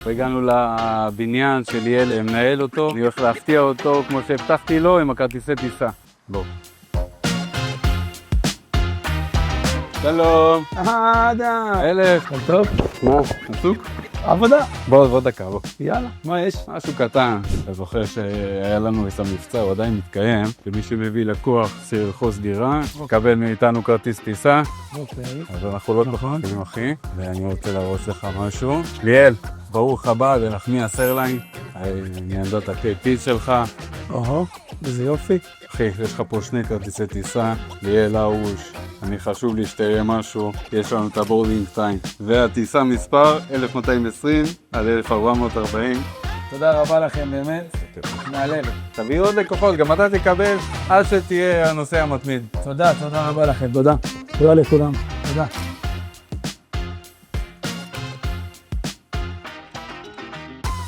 הגענו לבניין של ליאל, מנהל אותו, אני הולך להפתיע אותו כמו שהבטחתי לו עם הכרטיסי טיסה. בוא. שלום. אלף. הכל טוב? מה? עסוק? עבודה. בוא דקה, בוא. יאללה, מה יש? משהו קטן. אתה זוכר שהיה לנו את המבצע, הוא עדיין מתקיים, שמי שמביא לקוח שירכוש דירה, מקבל מאיתנו כרטיס טיסה. אוקיי. אז אנחנו לא תוחקים, אחי, ואני רוצה להראות לך משהו. ליאל, ברוך הבא לנחמיאס איירליין, עמדת ה-KP שלך. איזה יופי. אחי, יש לך פה 2 כרטיסי טיסה, ליאל ארוש. אני חשוב לי שתראה משהו, יש לנו את הבורדינג טיים. והטיסה מספר 1220 על 1440. תודה רבה לכם באמת. מהלב. תביא עוד לקוחות, גם אתה תקבל עד שתהיה הנושא המתמיד. תודה רבה לכם, תודה. תודה לכולם. תודה.